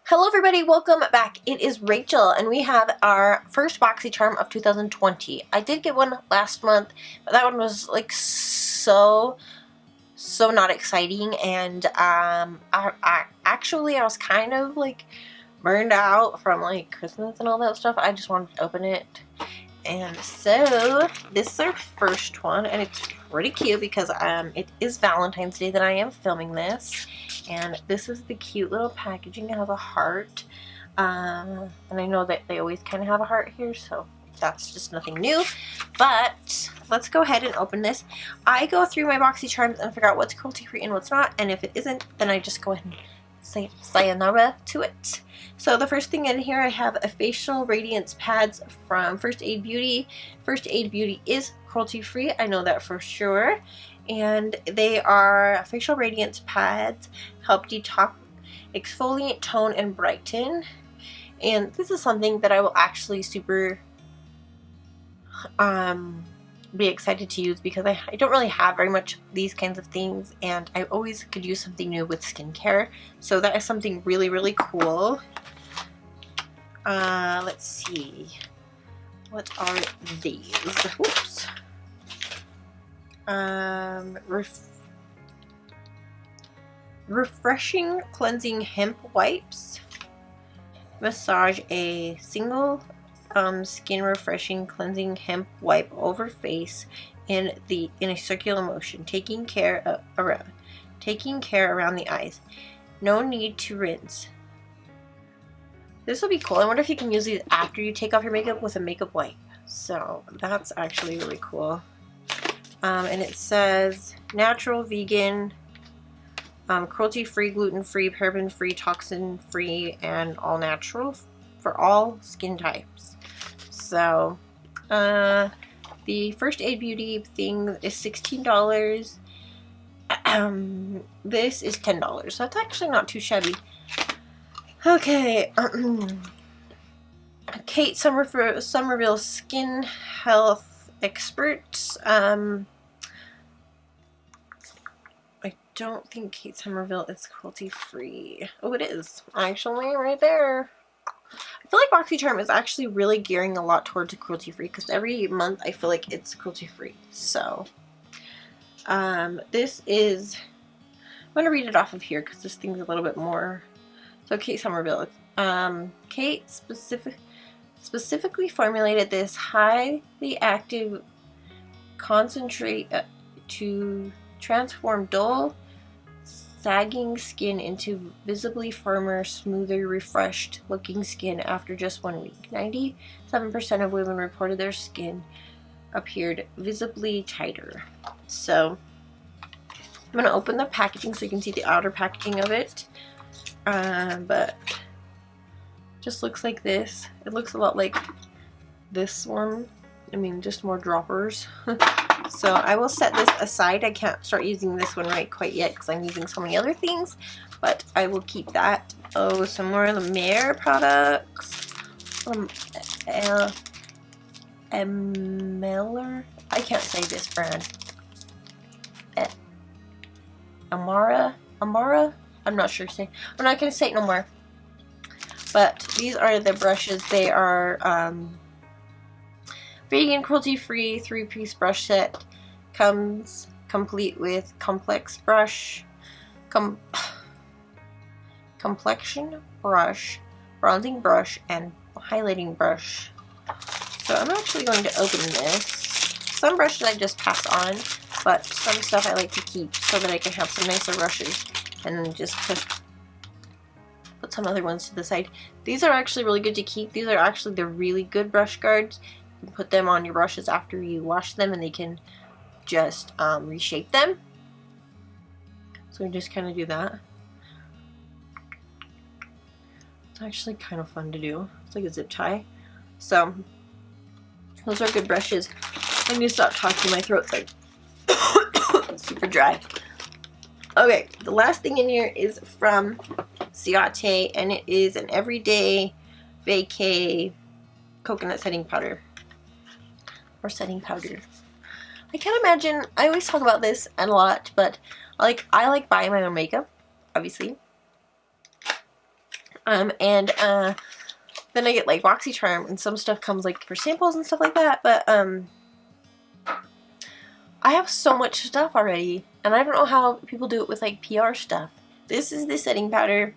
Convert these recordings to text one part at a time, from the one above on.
Hello everybody, welcome back. It is Rachel and we have our first Boxycharm of 2020. I did get one last month, but that one was like so not exciting, and I was kind of like burned out from like Christmas and all that stuff. I just wanted to open it. And so this is our first one, and it's pretty cute because it is Valentine's Day that I am filming this. And this is the cute little packaging. It has a heart. And I know that they always kind of have a heart here, so that's just nothing new. But let's go ahead and open this. I go through my Boxycharms and figure out what's cruelty-free and what's not. And if it isn't, then I just go ahead and say sayonara to it. So the first thing in here, I have a facial radiance pads from First Aid Beauty. First Aid Beauty is cruelty-free. I know that for sure. And they are facial radiance pads, help detox, exfoliate, tone, and brighten. And this is something that I will actually super be excited to use because I don't really have very much of these kinds of things, and I always could use something new with skincare. So that is something really, really cool. Let's see. What are these? Whoops. Refreshing cleansing hemp wipes. Massage a single skin refreshing cleansing hemp wipe over face in a circular motion, taking care around the eyes. No need to rinse. This will be cool. I wonder if you can use these after you take off your makeup with a makeup wipe. So that's actually really cool. And it says natural, vegan, cruelty-free, gluten-free, paraben-free, toxin-free, and all natural for all skin types. So the First Aid Beauty thing is $16. This is $10, so that's actually not too shabby. Okay, Kate Somerville Skin Health Experts. I don't think Kate Somerville is cruelty-free. Oh, it is. Actually, right there. I feel like Boxycharm is actually really gearing a lot towards cruelty-free because every month I feel like it's cruelty-free. So, this is... I'm going to read it off of here because this thing's a little bit more... So, Kate Somerville. Kate specifically formulated this highly active concentrate to transform dull, sagging skin into visibly firmer, smoother, refreshed looking skin after just 1 week. 97% of women reported their skin appeared visibly tighter. So I'm going to open the packaging so you can see the outer packaging of it. But just looks like this. It looks a lot like this one. I mean, just more droppers. So I will set this aside. I can't start using this one right quite yet because I'm using so many other things, but I will keep that. Oh, some more La Mer products. Emeller. I can't say this brand. Amara. I'm not sure to say. I'm not going to say it no more. But these are the brushes. They are vegan, cruelty-free, 3-piece brush set. Comes complete with complex brush, complexion brush, bronzing brush, and highlighting brush. So I'm actually going to open this. Some brushes I just pass on, but some stuff I like to keep so that I can have some nicer brushes and then just put some other ones to the side. These are actually really good to keep. These are actually the really good brush guards. You can put them on your brushes after you wash them and they can just reshape them. So we just kind of do that. It's actually kind of fun to do. It's like a zip tie. So those are good brushes. I need to stop talking. My throat's like super dry. Okay, the last thing in here is from Ciate, and it is an everyday vacay coconut setting powder. Or setting powder. I can't imagine, I always talk about this a lot, but I like buying my own makeup, obviously. And then I get like Boxycharm, and some stuff comes like for samples and stuff like that. But I have so much stuff already, and I don't know how people do it with like PR stuff. This is the setting powder.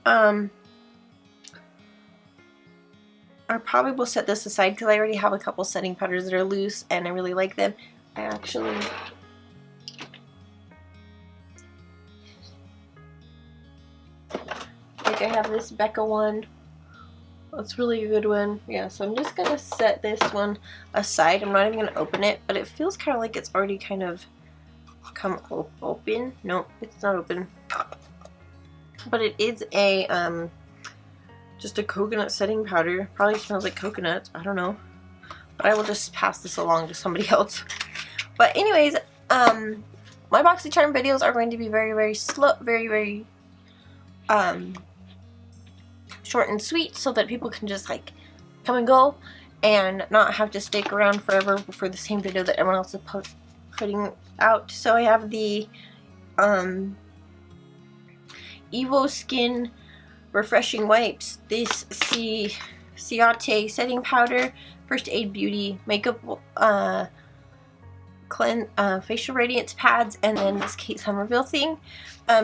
I probably will set this aside because I already have a couple setting powders that are loose and I really like them. I actually like, I have this Becca one. That's really a good one. Yeah, so I'm just gonna set this one aside. I'm not even gonna open it, but it feels kind of like it's already kind of come open. Nope, it's not open. But it is a just a coconut setting powder. Probably smells like coconut. I don't know. But I will just pass this along to somebody else. But anyways, my Boxycharm videos are going to be very, very slow, very short and sweet, so that people can just like come and go and not have to stick around forever for the same video that everyone else is putting out. So I have the Evo Skin Refreshing Wipes, this Ciate Setting Powder, First Aid Beauty Makeup Facial Radiance Pads, and then this Kate Somerville thing.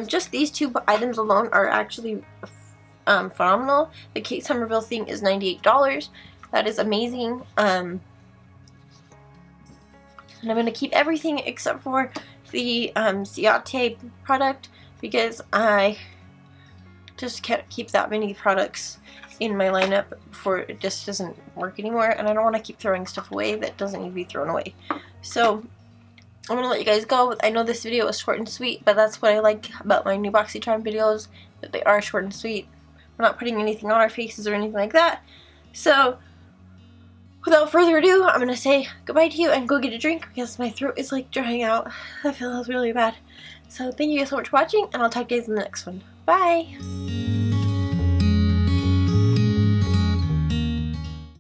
Just these two items alone are actually phenomenal. The Kate Somerville thing is $98. That is amazing. And I'm going to keep everything except for the Ciate product, because I just can't keep that many products in my lineup before it just doesn't work anymore, and I don't want to keep throwing stuff away that doesn't need to be thrown away. So I'm gonna let you guys go. I know this video is short and sweet, but that's what I like about my new Boxycharm videos, that they are short and sweet. We're not putting anything on our faces or anything like that. So without further ado, I'm gonna say goodbye to you and go get a drink, because my throat is like drying out. I feel really bad. So thank you guys so much for watching, and I'll talk to you guys in the next one. Bye!